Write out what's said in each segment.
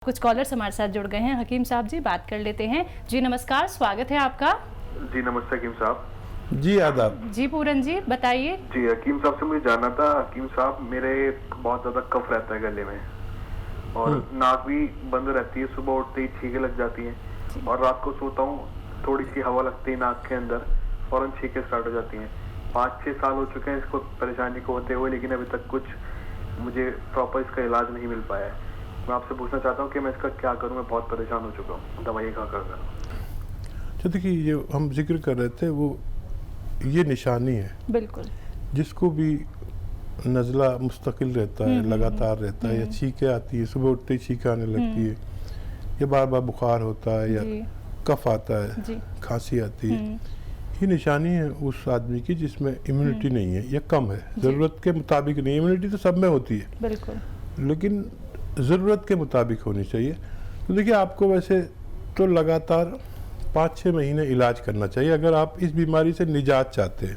कुछ कॉलर्स हमारे साथ जुड़ गए हैं। हकीम साहब जी, बात कर लेते हैं। जी नमस्कार, स्वागत है आपका। जी नमस्ते हकीम साहब। जी आदाब। जी पूरन जी बताइए। जी हकीम साहब से मुझे जानना था। हकीम साहब, मेरे बहुत ज्यादा कफ रहता है गले में और नाक भी बंद रहती है, सुबह उठते ही छींके लग जाती हैं और रात को सोता हूँ थोड़ी सी हवा लगती है नाक के अंदर, फौरन छींके स्टार्ट हो जाती हैं। 5-6 साल हो चुके हैं इसको परेशानी को होते हुए, लेकिन अभी तक कुछ मुझे प्रॉपर इसका इलाज नहीं मिल पाया है। मैं आपसे पूछना चाहता हूँ कि मैं इसका क्या करूँ, मैं बहुत परेशान हो चुका हूँ, दवाई खा कर। तो देखिए, ये हम जिक्र कर रहे थे वो ये निशानी है बिल्कुल। जिसको भी नज़ला मुस्तकिल रहता है, लगातार रहता है, या छींकें आती है, सुबह उठते ही छींकें आने लगती है, या बार बार बुखार होता है, या कफ आता है, खांसी आती है, ये निशानी है उस आदमी की जिसमें इम्यूनिटी नहीं है या कम है, ज़रूरत के मुताबिक नहीं। इम्यूनिटी तो सब में होती है बिल्कुल, लेकिन ज़रूरत के मुताबिक होनी चाहिए। तो देखिए, आपको वैसे तो लगातार 5-6 महीने इलाज करना चाहिए अगर आप इस बीमारी से निजात चाहते हैं।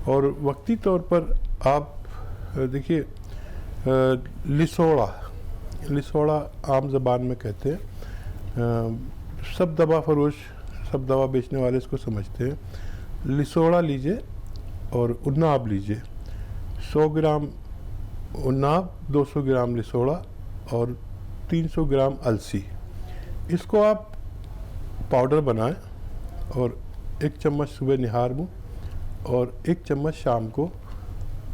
और वक्ती तौर पर आप देखिए, लिसोड़ा आम ज़बान में कहते हैं, सब दवा फरोश, सब दवा बेचने वाले इसको समझते हैं। लिसोड़ा लीजिए और उन्नाब लीजिए, 100 ग्राम उन्नाब, 200 ग्राम लिसोड़ा और 300 ग्राम अलसी, इसको आप पाउडर बनाएं और 1 चम्मच सुबह निहार मुँह और 1 चम्मच शाम को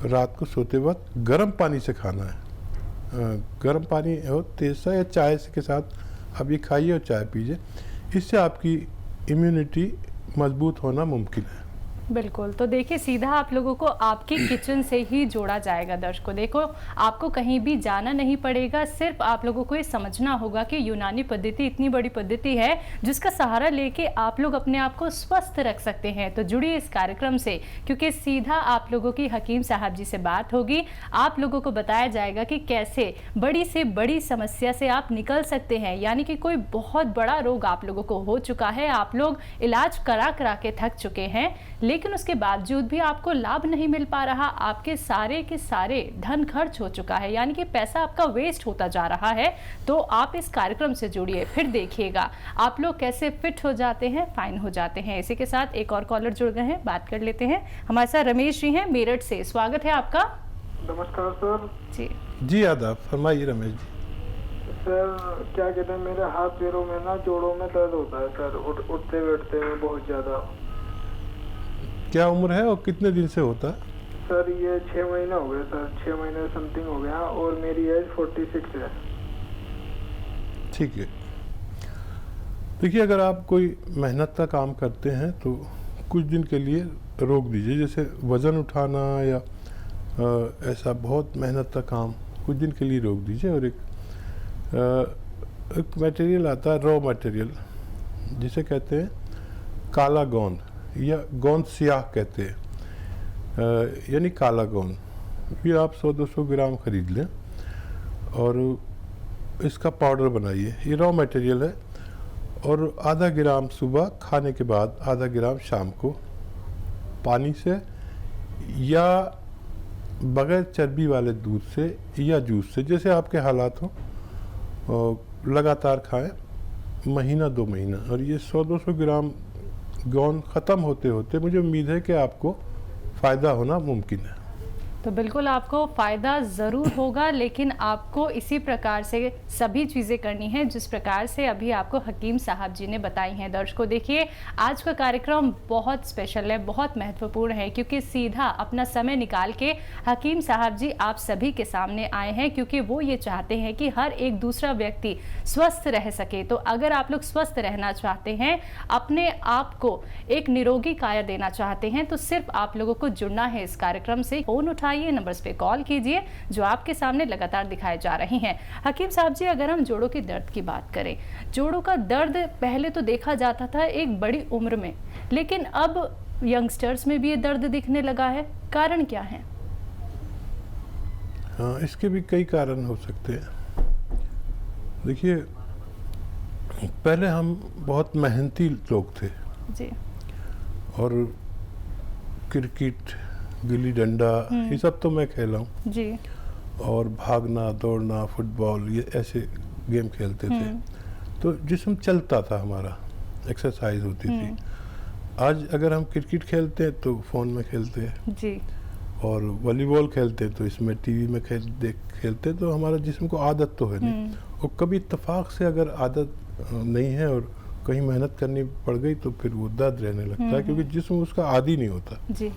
रात को सोते वक्त गर्म पानी से खाना है। गर्म पानी हो तेज़ सा या चाय के साथ आप ये खाइए और चाय पीजिए। इससे आपकी इम्यूनिटी मजबूत होना मुमकिन है। बिल्कुल। तो देखिए, सीधा आप लोगों को आपके किचन से ही जोड़ा जाएगा। दर्शकों देखो, आपको कहीं भी जाना नहीं पड़ेगा, सिर्फ आप लोगों को ये समझना होगा कि यूनानी पद्धति इतनी बड़ी पद्धति है जिसका सहारा लेके आप लोग अपने आप को स्वस्थ रख सकते हैं। तो जुड़िए इस कार्यक्रम से, क्योंकि सीधा आप लोगों की हकीम साहब जी से बात होगी। आप लोगों को बताया जाएगा कि कैसे बड़ी से बड़ी समस्या से आप निकल सकते हैं। यानी कि कोई बहुत बड़ा रोग आप लोगों को हो चुका है, आप लोग इलाज करा करा के थक चुके हैं, लेकिन उसके बावजूद भी आपको लाभ नहीं मिल पा रहा, आपके सारे के सारे धन खर्च हो चुका है, यानी कि पैसा आपका वेस्ट होता जा रहा है। तो आप इस कार्यक्रम से जुड़िए, फिर देखिएगा आप लोग कैसे फिट हो जाते हैं, फाइन हो जाते हैं। इसी के साथ एक और कॉलर जुड़ गए हैं, बात कर लेते हैं। हमारे साथ रमेश जी हैं मेरठ से, स्वागत है आपका। नमस्कार सर। जी आदाब, फरमाइए रमेश जी। सर क्या कहते हैं, मेरे हाथ पैरों में ना, जोड़ों में दर्द होता है सर, उठते बैठते में बहुत ज्यादा। क्या उम्र है और कितने दिन से होता है? सर ये 6 महीने हो गए सर, 6 महीने समथिंग हो गया और मेरी एज 46 है। ठीक है। देखिए, अगर आप कोई मेहनत का काम करते हैं तो कुछ दिन के लिए रोक दीजिए, जैसे वज़न उठाना या ऐसा बहुत मेहनत का काम कुछ दिन के लिए रोक दीजिए। और एक मटेरियल आता है, रॉ मटेरियल, जिसे कहते हैं काला गोंद या गोंद सियाह कहते हैं, यानी काला गोंद। ये आप 100-200 ग्राम खरीद लें और इसका पाउडर बनाइए। ये रॉ मटेरियल है। और आधा ग्राम सुबह खाने के बाद, आधा ग्राम शाम को पानी से या बगैर चर्बी वाले दूध से या जूस से, जैसे आपके हालात हों, लगातार खाएं, महीना 2 महीना। और ये 100-200 ग्राम गोंद ख़त्म होते होते मुझे उम्मीद है कि आपको फ़ायदा होना मुमकिन है। तो बिल्कुल आपको फ़ायदा ज़रूर होगा, लेकिन आपको इसी प्रकार से सभी चीज़ें करनी है जिस प्रकार से अभी आपको हकीम साहब जी ने बताई हैं। दर्शकों देखिए, आज का कार्यक्रम बहुत स्पेशल है, बहुत महत्वपूर्ण है, क्योंकि सीधा अपना समय निकाल के हकीम साहब जी आप सभी के सामने आए हैं, क्योंकि वो ये चाहते हैं कि हर एक दूसरा व्यक्ति स्वस्थ रह सके। तो अगर आप लोग स्वस्थ रहना चाहते हैं, अपने आप को एक निरोगी काया देना चाहते हैं, तो सिर्फ आप लोगों को जुड़ना है इस कार्यक्रम से। फोन उठाइए, नंबर्स पे कॉल कीजिए जो आपके सामने लगातार दिखाए जा रहे हैं। हकीम साहब जी, अगर हम जोड़ों के दर्द की बात करें, जोड़ों का दर्द पहले तो देखा जाता था एक बड़ी उम्र में, लेकिन अब यंगस्टर्स में भी ये दर्द दिखने लगा है, कारण क्या है? हाँ, इसके भी कई कारण हो सकते हैं। देखिए, पहले हम बहुत मेहनती लोग थे जी, और क्रिकेट, गिल्ली डंडा, ये सब तो मैं खेला हूँ जी, और भागना दौड़ना, फुटबॉल, ये ऐसे गेम खेलते थे तो जिस्म चलता था, हमारा एक्सरसाइज होती थी। आज अगर हम क्रिकेट खेलते हैं तो फ़ोन में खेलते हैं जी। और वॉलीबॉल खेलते हैं तो इसमें टीवी में खेलते हैं, तो हमारा जिस्म को आदत तो है नहीं। और कभी इत्तेफाक से अगर आदत नहीं है और कहीं मेहनत करनी पड़ गई तो फिर वो दर्द रहने लगता है, क्योंकि जिस्म उसका आदी नहीं होता। जी।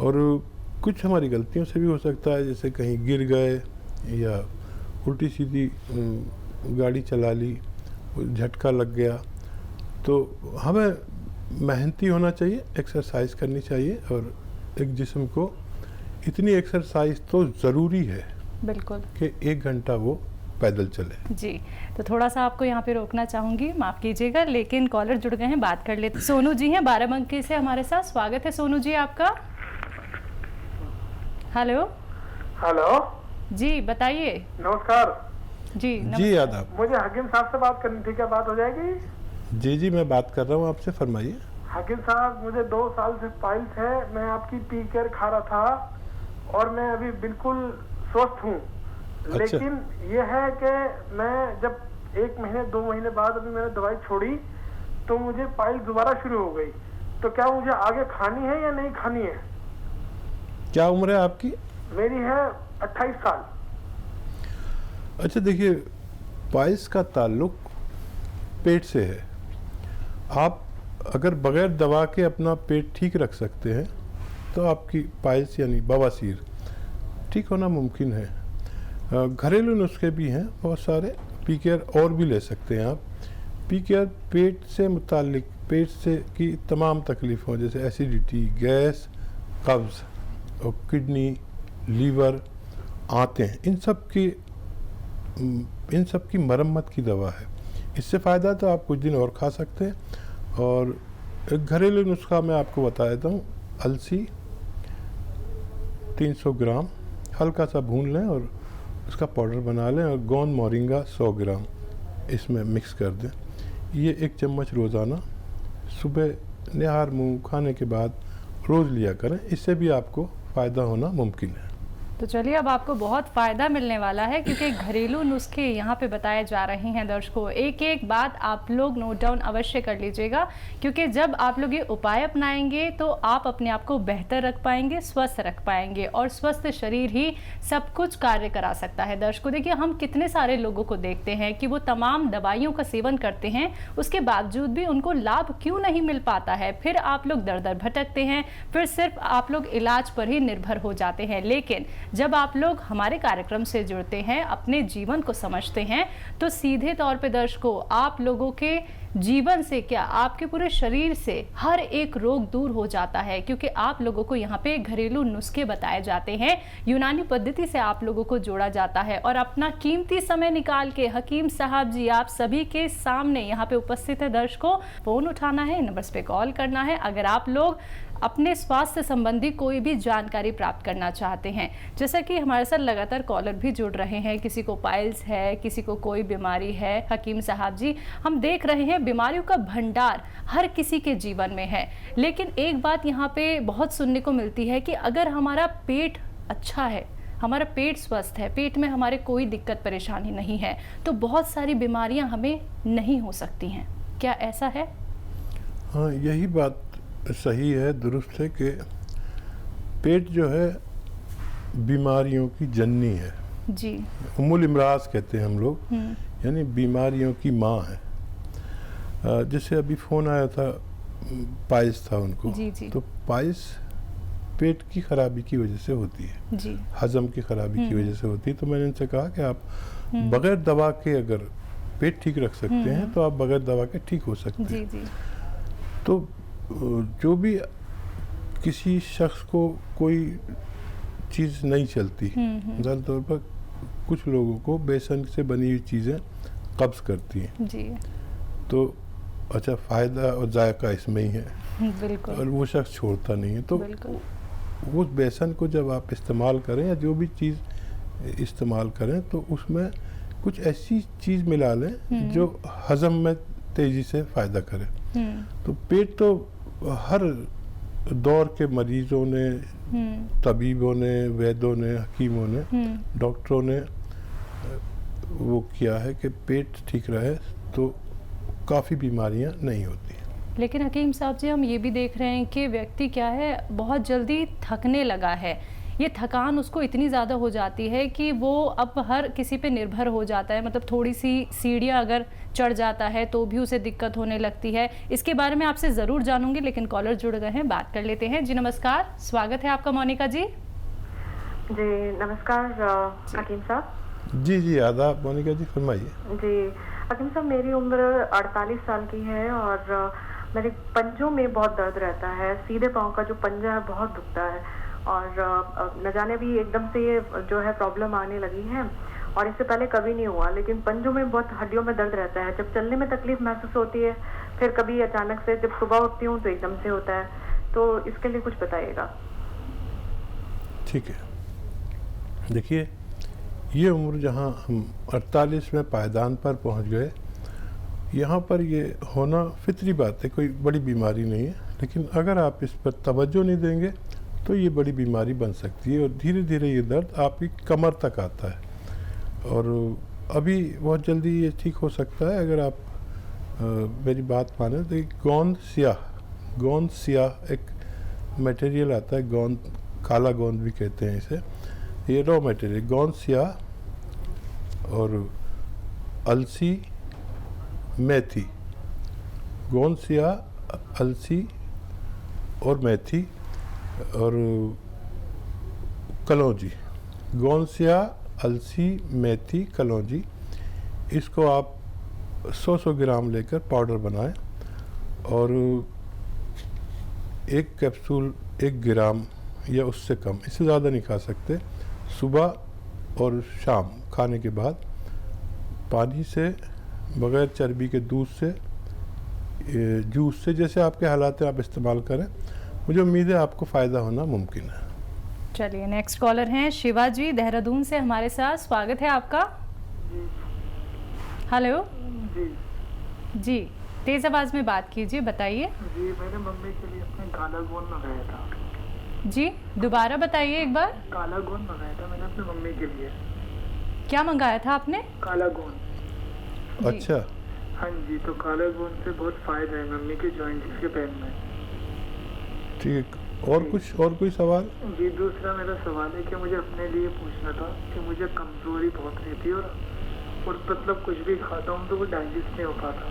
और कुछ हमारी गलतियों से भी हो सकता है, जैसे कहीं गिर गए या उल्टी सीधी गाड़ी चला ली, झटका लग गया, तो हमें मेहनती होना चाहिए, एक्सरसाइज करनी चाहिए। और एक जिस्म को इतनी एक्सरसाइज तो ज़रूरी है बिल्कुल कि 1 घंटा वो पैदल चले। जी। तो थोड़ा सा आपको यहाँ पे रोकना चाहूँगी, माफ़ कीजिएगा, लेकिन कॉलर जुड़ गए हैं, बात कर लेते। सोनू जी हैं बाराबंकी से हमारे साथ, स्वागत है सोनू जी आपका। हेलो। हेलो जी बताइए। नमस्कार जी जी आदाब। मुझे हकीम साहब से बात करनी थी, क्या बात हो जाएगी? जी जी मैं बात कर रहा हूँ आपसे, फरमाइए। हकीम साहब मुझे 2 साल से पाइल्स है, मैं आपकी पी केयर खा रहा था और मैं अभी बिल्कुल स्वस्थ हूँ। अच्छा। लेकिन ये है कि मैं जब 1 महीने 2 महीने बाद अभी मैंने दवाई छोड़ी तो मुझे पाइल्स दोबारा शुरू हो गई। तो क्या मुझे आगे खानी है या नहीं खानी है? क्या उम्र है आपकी? मेरी है 28 साल। अच्छा देखिए, पाइल्स का ताल्लुक पेट से है। आप अगर बगैर दवा के अपना पेट ठीक रख सकते हैं तो आपकी पाइल्स यानी बवासीर ठीक होना मुमकिन है। घरेलू नुस्खे भी हैं बहुत सारे, पी केयर और भी ले सकते हैं आप। पी केयर पेट से मुताल्लिक, पेट से की तमाम तकलीफ़ों जैसे एसिडिटी, गैस, कब्ज़ और किडनी, लीवर, आंतें, इन सब की मरम्मत की दवा है। इससे फ़ायदा तो आप कुछ दिन और खा सकते हैं। और एक घरेलू नुस्खा मैं आपको बता देता हूँ। अलसी 300 ग्राम हल्का सा भून लें और उसका पाउडर बना लें, और गोंद मोरिंगा 100 ग्राम इसमें मिक्स कर दें। ये 1 चम्मच रोज़ाना सुबह निहार मुँह खाने के बाद रोज़ लिया करें, इससे भी आपको फ़ायदा होना मुमकिन है। तो चलिए, अब आपको बहुत फ़ायदा मिलने वाला है, क्योंकि घरेलू नुस्खे यहाँ पे बताए जा रहे हैं दर्शकों। एक एक बात आप लोग नोट डाउन अवश्य कर लीजिएगा, क्योंकि जब आप लोग ये उपाय अपनाएंगे तो आप अपने आप को बेहतर रख पाएंगे, स्वस्थ रख पाएंगे, और स्वस्थ शरीर ही सब कुछ कार्य करा सकता है। दर्शकों देखिए, हम कितने सारे लोगों को देखते हैं कि वो तमाम दवाइयों का सेवन करते हैं, उसके बावजूद भी उनको लाभ क्यों नहीं मिल पाता है। फिर आप लोग दर दर भटकते हैं, फिर सिर्फ आप लोग इलाज पर ही निर्भर हो जाते हैं। लेकिन जब आप लोग हमारे कार्यक्रम से जुड़ते हैं, अपने जीवन को समझते हैं, तो सीधे तौर पे दर्शकों आप लोगों के जीवन से क्या, आपके पूरे शरीर से हर एक रोग दूर हो जाता है, क्योंकि आप लोगों को यहाँ पे घरेलू नुस्खे बताए जाते हैं, यूनानी पद्धति से आप लोगों को जोड़ा जाता है। और अपना कीमती समय निकाल के हकीम साहब जी आप सभी के सामने यहाँ पे उपस्थित है। दर्शकों, फोन उठाना है, नंबर्स पे कॉल करना है अगर आप लोग अपने स्वास्थ्य संबंधी कोई भी जानकारी प्राप्त करना चाहते हैं। जैसा कि हमारे साथ लगातार कॉलर भी जुड़ रहे हैं, किसी को पाइल्स है, किसी को कोई बीमारी है। हकीम साहब जी, हम देख रहे हैं बीमारियों का भंडार हर किसी के जीवन में है, लेकिन एक बात यहाँ पे बहुत सुनने को मिलती है कि अगर हमारा पेट अच्छा है, हमारा पेट स्वस्थ है, पेट में हमारे कोई दिक्कत परेशानी नहीं है, तो बहुत सारी बीमारियां हमें नहीं हो सकती हैं। क्या ऐसा है? हाँ, यही बात सही है, दुरुस्त है कि पेट जो है बीमारियों की जननी है जी। उम्मुल इमराज कहते हैं हम लोग, यानी बीमारियों की माँ है। जैसे अभी फ़ोन आया था, पाइल्स था उनको। जी जी। तो पाइल्स पेट की खराबी की वजह से होती है जी। हजम की खराबी की वजह से होती है। तो मैंने उनसे कहा कि आप बगैर दवा के अगर पेट ठीक रख सकते हैं तो आप बगैर दवा के ठीक हो सकते हैं। जी जी। तो जो भी किसी शख्स को कोई चीज़ नहीं चलती, मिसाल तौर पर कुछ लोगों को बेसन से बनी हुई चीज़ें कब्ज़ करती हैं जी। तो अच्छा फ़ायदा और जायका इसमें ही है, बिल्कुल। और वो शख्स छोड़ता नहीं है। तो बिल्कुल। वो बेसन को जब आप इस्तेमाल करें या जो भी चीज़ इस्तेमाल करें तो उसमें कुछ ऐसी चीज़ मिला लें जो हज़म में तेज़ी से फ़ायदा करे। तो पेट तो हर दौर के मरीजों ने, तबीबों ने, वैद्यों ने, हकीमों ने, डॉक्टरों ने वो किया है कि पेट ठीक रहे तो काफ़ी बीमारियां नहीं होती। लेकिन हकीम साहब जी, हम ये भी देख रहे हैं कि व्यक्ति क्या है, बहुत जल्दी थकने लगा है। ये थकान उसको इतनी ज़्यादा हो जाती है कि वो अब हर किसी पे निर्भर हो जाता है। मतलब थोड़ी सी सीढ़ियाँ अगर चढ़ जाता है तो भी उसे दिक्कत होने लगती है। इसके बारे में आपसे ज़रूर जानूंगी, लेकिन कॉलर जुड़ गए हैं, बात कर लेते हैं। जी नमस्कार, स्वागत है आपका मोनिका जी। जी नमस्कार हकीम साहब। जी आदाब मोनिका जी, फरमाइए। जी हकीम साहब, मेरी उम्र 48 साल की है और मेरे पंजों में बहुत दर्द रहता है। सीधे पाँव का जो पंजा है बहुत दुखता है और न जाने भी एकदम से ये जो है प्रॉब्लम आने लगी है और इससे पहले कभी नहीं हुआ, लेकिन पंजों में बहुत हड्डियों में दर्द रहता है। जब चलने में तकलीफ महसूस होती है, फिर कभी अचानक से जब सुबह उठती हूँ तो एकदम से होता है। तो इसके लिए कुछ बताइएगा। ठीक है, देखिए ये उम्र जहाँ हम 48 में पायदान पर पहुँच गए, यहाँ पर ये होना फितरी बात है, कोई बड़ी बीमारी नहीं है। लेकिन अगर आप इस पर तवज्जो नहीं देंगे तो ये बड़ी बीमारी बन सकती है और धीरे धीरे ये दर्द आपकी कमर तक आता है और अभी बहुत जल्दी ये ठीक हो सकता है अगर आप मेरी बात माने तो। गोंद सियाह एक मटेरियल आता है, गोंद, काला गोंद भी कहते हैं इसे। ये रॉ मटेरियल गोंद सियाह और अलसी मेथी, गोंद सियाह, अलसी और मेथी और कलौंजी। गोंद सियाह, अलसी, मेथी, कलौंजी, इसको आप 100 ग्राम लेकर पाउडर बनाएं और एक कैप्सूल 1 ग्राम या उससे कम, इससे ज़्यादा नहीं खा सकते, सुबह और शाम खाने के बाद पानी से, बग़ैर चर्बी के दूध से, जूस से, जैसे आपके हालात हैं आप इस्तेमाल करें। मुझे उम्मीद है आपको फ़ायदा होना मुमकिन है। चलिए, नेक्स्ट कॉलर हैं शिवा जी देहरादून से हमारे साथ, स्वागत है आपका। हेलो जी, तेज आवाज में बात कीजिए, बताइए। जी मैंने मम्मी के लिए अपने काला गोंद मंगाया था। जी दोबारा बताइए एक बार। काला गोंद मंगाया था मैंने अपनी मम्मी के लिए। क्या मंगाया था आपने? काला गोंद। अच्छा, हाँ जी, तो काला गोंद से बहुत फायदा है मम्मी के जॉइंट्स के पैर में। ठीक, और कोई सवाल? जी दूसरा मेरा सवाल है कि मुझे अपने लिए पूछना था कि मुझे कमजोरी बहुत रहती है और मतलब कुछ भी खाता हूँ तो वो डाइजेस्ट नहीं हो पाता।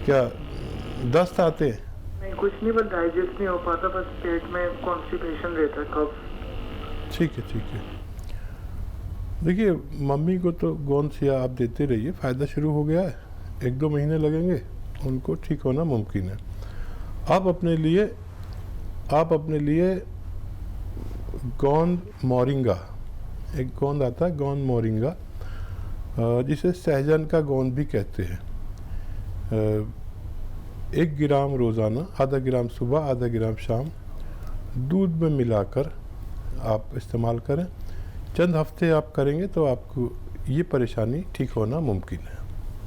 क्या दस्त आते हैं? नहीं, कुछ नहीं, बस डाइजेस्ट नहीं हो पाता, बस पेट में कॉन्स्टिपेशन रहता है, कफ। ठीक है। देखिए, मम्मी को तो गोंद सिया आप देते रहिए, फ़ायदा शुरू हो गया है, 1-2 महीने लगेंगे, उनको ठीक होना मुमकिन है। आप अपने लिए गोंद मोरिंगा, एक गोंद आता है गोंद मोरिंगा, जिसे सहजन का गोंद भी कहते हैं, 1 ग्राम रोज़ाना, आधा ग्राम सुबह, आधा ग्राम शाम, दूध में मिलाकर आप इस्तेमाल करें। चंद हफ्ते आप करेंगे तो आपको ये परेशानी ठीक होना मुमकिन है।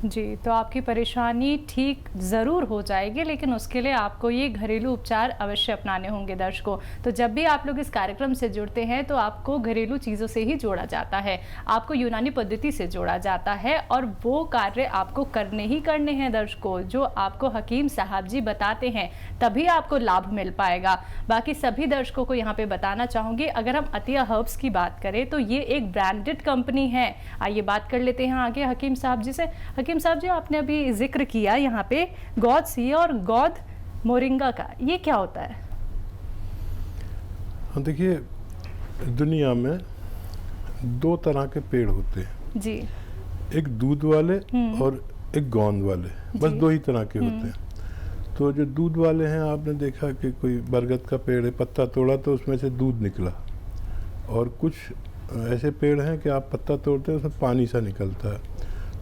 जी, तो आपकी परेशानी ठीक ज़रूर हो जाएगी, लेकिन उसके लिए आपको ये घरेलू उपचार अवश्य अपनाने होंगे दर्शकों। तो जब भी आप लोग इस कार्यक्रम से जुड़ते हैं तो आपको घरेलू चीज़ों से ही जोड़ा जाता है, आपको यूनानी पद्धति से जोड़ा जाता है और वो कार्य आपको करने ही करने हैं दर्शकों, जो आपको हकीम साहब जी बताते हैं, तभी आपको लाभ मिल पाएगा। बाकी सभी दर्शकों को यहाँ पे बताना चाहूँगी, अगर हम अतिया हर्ब्स की बात करें तो ये एक ब्रांडेड कंपनी है। आइए बात कर लेते हैं आगे हकीम साहब जी से। हकीम साहब जी, आपने अभी जिक्र किया यहाँ पे गोंद सिया और गोंद मोरिंगा का, ये क्या होता है? देखिए, दुनिया में 2 तरह के पेड़ होते हैं जी, एक दूध वाले और एक गोंद वाले, बस 2 ही तरह के होते हैं। तो जो दूध वाले हैं, आपने देखा कि कोई बरगद का पेड़ है, पत्ता तोड़ा तो उसमें से दूध निकला, और कुछ ऐसे पेड़ हैं कि आप पत्ता तोड़ते हैं उसमें पानी सा निकलता है,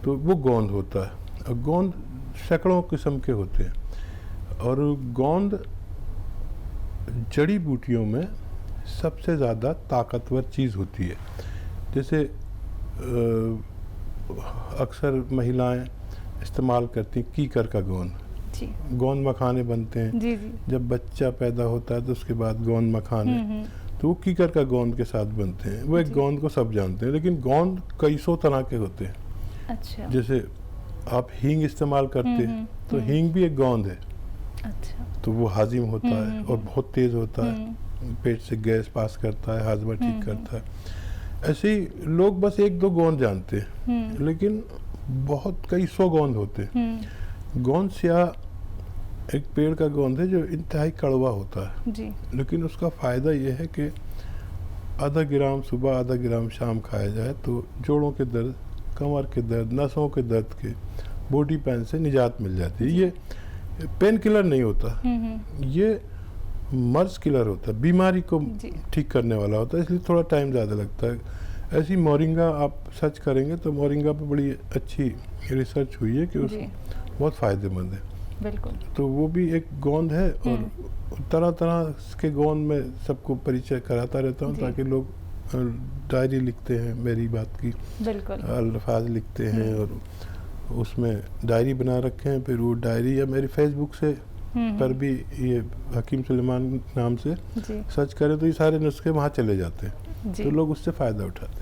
तो वो गोंद होता है। और गोंद सैकड़ों किस्म के होते हैं, और गोंद जड़ी बूटियों में सबसे ज़्यादा ताकतवर चीज़ होती है। जैसे अक्सर महिलाएं इस्तेमाल करती हैं कीकर का गोंद, गोंद मखाने बनते हैं। जी। जब बच्चा पैदा होता है तो उसके बाद गोंद मखाने, तो वो कीकर का गोंद के साथ बनते हैं। वो एक जी। गोंद को सब जानते हैं, लेकिन गोंद कई सौ तरह के होते हैं। अच्छा जैसे आप हींग इस्तेमाल करते हैं, तो हींग भी एक गोंद है। अच्छा तो वो हाजिम होता है और बहुत तेज़ होता है, पेट से गैस पास करता है, हाजमा ठीक करता है। ऐसे ही लोग बस एक दो गोंद जानते हैं, लेकिन बहुत कई सौ गोंद होते हैं। गोंद स्याह एक पेड़ का गोंद है जो इंतहाई कड़वा होता है, जी लेकिन उसका फ़ायदा ये है कि आधा ग्राम सुबह आधा ग्राम शाम खाया जाए तो जोड़ों के दर्द, कमर के दर्द, नसों के दर्द के, बॉडी पेन से निजात मिल जाती है। ये पेन किलर नहीं होता, ये मर्ज किलर होता है, बीमारी को जी। ठीक करने वाला होता है, इसलिए थोड़ा टाइम ज़्यादा लगता है। ऐसी मोरिंगा आप सर्च करेंगे तो मोरिंगा पे बड़ी अच्छी रिसर्च हुई है कि उस जी बहुत फ़ायदेमंद है। बिल्कुल तो वो भी एक गोंद है और तरह तरह के गोंद में सबको परिचय कराता रहता हूँ जी। ताकि लोग डायरी लिखते हैं मेरी बात की, बिल्कुल अल्फाज लिखते हैं और उसमें डायरी बना रखे हैं। फिर वो डायरी या मेरी फेसबुक से पर भी ये हकीम सुलेमान नाम से जी सर्च करें तो ये सारे नुस्खे वहाँ चले जाते हैं, जी तो लोग उससे फ़ायदा उठाते हैं।